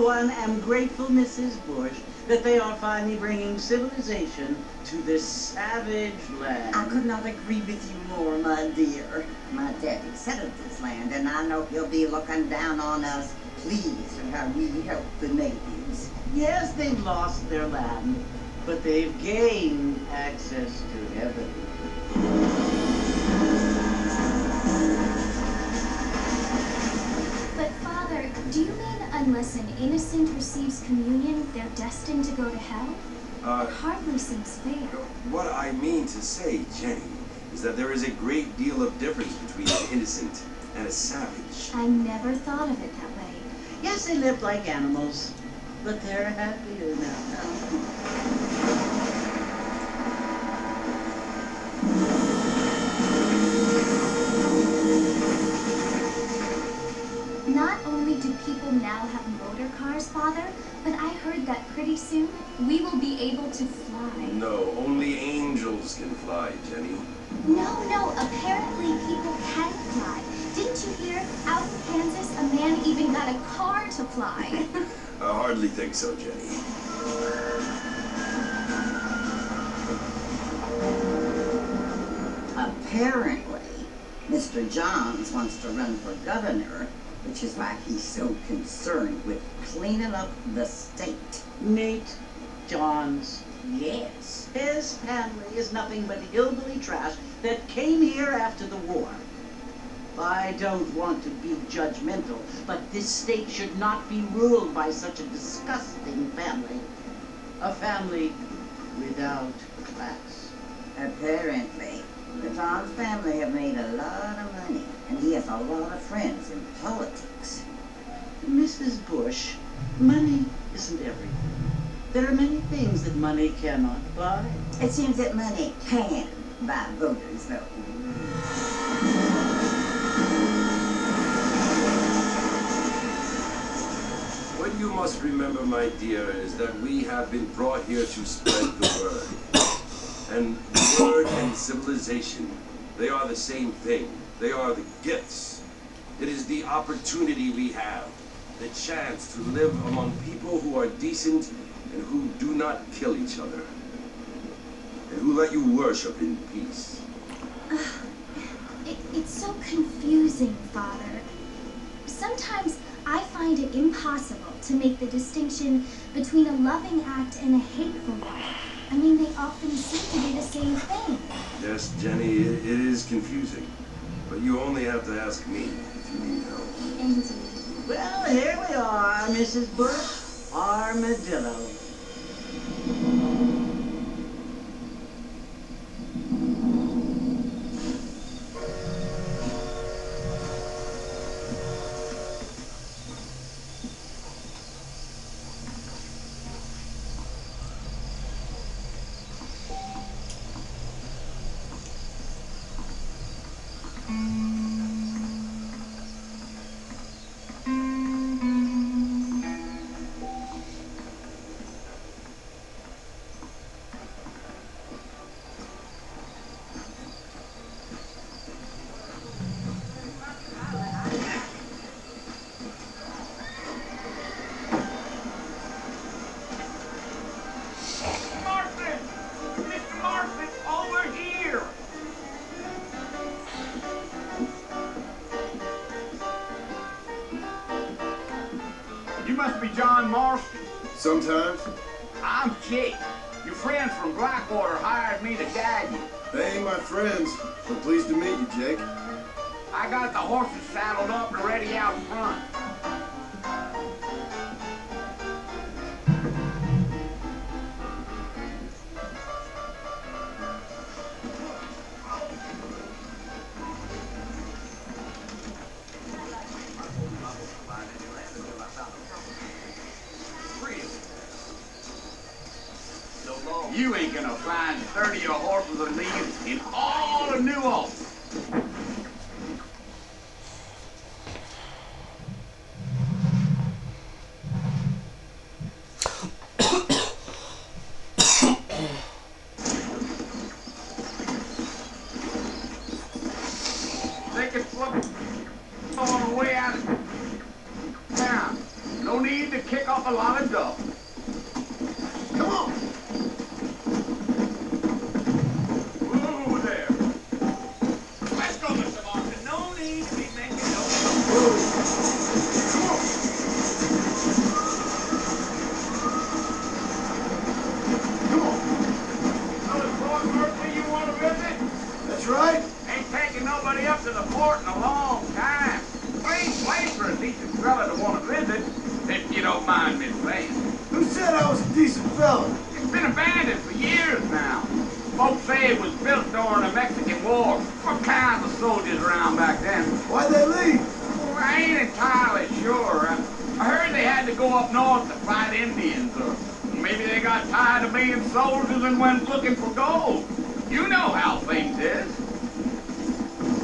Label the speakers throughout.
Speaker 1: one, am grateful, Mrs. Bush, that they are finally bringing civilization to this savage land.
Speaker 2: I could not agree with you more, my dear. My daddy settled this land, and I know he'll be looking down on us, pleased at how we help the natives.
Speaker 1: Yes, they've lost their land, but they've gained access to heaven.
Speaker 3: But Father, do you mean unless an innocent receives communion, they're destined to go to hell? That hardly seems fair.
Speaker 4: What I mean to say, Jenny, is that there is a great deal of difference between an innocent and a savage.
Speaker 3: I never thought of it that way.
Speaker 1: Yes, they live like animals, but they're happier now.
Speaker 3: Not only do people now have motor cars, Father, but I heard that pretty soon we will be able to fly.
Speaker 4: No, only angels can fly, Jenny.
Speaker 3: No, apparently people can fly. Didn't you hear? Out in Kansas, a man even got a car to fly.
Speaker 4: I hardly think so, Jenny.
Speaker 2: Apparently, Mr. Johns wants to run for governor, which is why he's so concerned with cleaning up the state.
Speaker 1: Nate Johns.
Speaker 2: Yes.
Speaker 1: His family is nothing but hillbilly trash that came here after the war. I don't want to be judgmental, but this state should not be ruled by such a disgusting family. A family without class.
Speaker 2: Apparently, the Johns family have made a lot of money, and he has a lot of friends in politics.
Speaker 1: Mrs. Bush, money isn't everything. There are many things that money cannot buy.
Speaker 2: It seems that money can buy voters, though.
Speaker 4: What you must remember, my dear, is that we have been brought here to spread the word. And the word and civilization, they are the same thing. They are the gifts. It is the opportunity we have, the chance to live among people who are decent and who do not kill each other, and who let you worship in peace.
Speaker 3: It's so confusing, Father. Sometimes I find it impossible to make the distinction between a loving act and a hateful one. I mean, they often seem to be the same thing.
Speaker 4: Yes, Jenny, it is confusing. But you only have to ask me if you need help.
Speaker 3: Indeed.
Speaker 1: Well, here we are, Mrs. Bush. Armadillo.
Speaker 5: You must be John Marston.
Speaker 4: Sometimes.
Speaker 5: I'm Jake. Your friends from Blackwater hired me to guide you.
Speaker 4: They ain't my friends, but pleased to meet you, Jake.
Speaker 5: I got the horses saddled up and ready out front. You ain't gonna find 30 horses of these in all of New Orleans. They can flip on the way out of town. No need to kick up a lot of dough.
Speaker 6: Come on.
Speaker 5: Whoa there. Let's go, Mr. Martin. No need to be making no.
Speaker 6: Come on. Come on.
Speaker 5: Another Fort Murphy you want to visit?
Speaker 6: That's right.
Speaker 5: Ain't taking nobody up to the fort in a long time. Great place for a decent fella to want to visit, if you don't mind me saying.
Speaker 6: Who said I was a decent fella?
Speaker 5: It's been abandoned for years now. Folks say it was built during the Mexican War. What kinds of soldiers around back then?
Speaker 6: Why'd they leave?
Speaker 5: Well, I ain't entirely sure. I heard they had to go up north to fight Indians, or maybe they got tired of being soldiers and went looking for gold. You know how things is.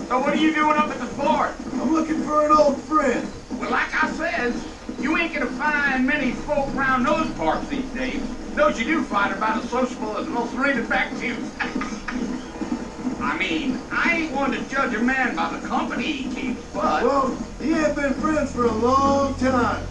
Speaker 5: So what are you doing up at the fort?
Speaker 6: I'm looking for an old friend.
Speaker 5: Well, like I said, you ain't gonna find many folk around those parts these days. Those you do find are about as sociable as most ineffective. I mean, I ain't one to judge a man by the company he keeps, but...
Speaker 6: Well, he ain't been friends for a long time.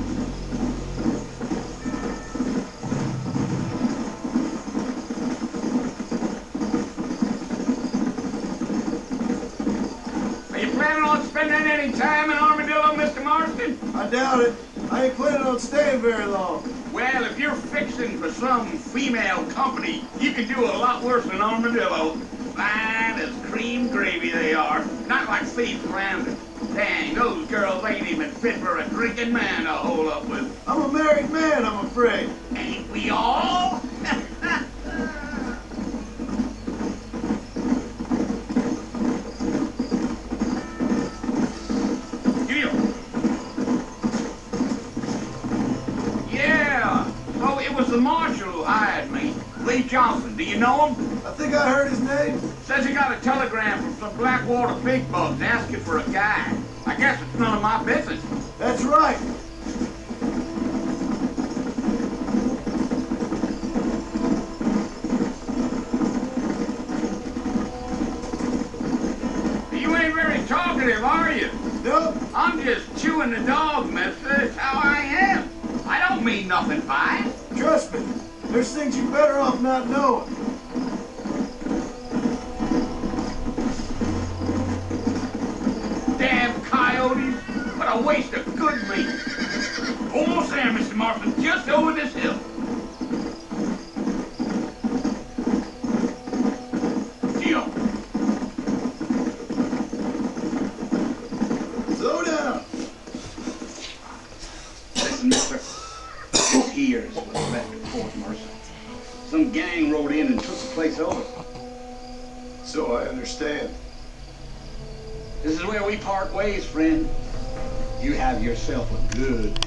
Speaker 5: Are you planning on spending any time in Armadillo, Mr. Marston?
Speaker 6: I doubt it. I ain't planning on staying very long.
Speaker 5: Well, if you're fixing for some female company, you can do a lot worse than Armadillo. Fine as cream gravy they are. Not like Faith Landon. Dang, those girls ain't even fit for a drinking man to hole up with.
Speaker 6: I'm a married man, I'm afraid.
Speaker 5: Ain't we all? Deal. Yeah, so it was the marshal who hired me. Lee Johnson, do you know him?
Speaker 6: I think I heard his name.
Speaker 5: Says he got a telegram from some Blackwater big bugs asking for a guy. I guess it's none of my business.
Speaker 6: That's right.
Speaker 5: You ain't very talkative, are you?
Speaker 6: Nope.
Speaker 5: I'm just chewing the dog, mister. It's how I am. I don't mean nothing by it.
Speaker 6: Trust me. There's things you're better off not knowing.
Speaker 5: Damn coyotes. What a waste of good meat. Almost there, Mr. Martin. Just over this hill. Gio.
Speaker 6: Slow down.
Speaker 5: Listen, mister. This here is what's left of Fort Mercer. Some gang rode in and took the place over.
Speaker 6: So I understand.
Speaker 5: This is where we part ways, friend. You have yourself a good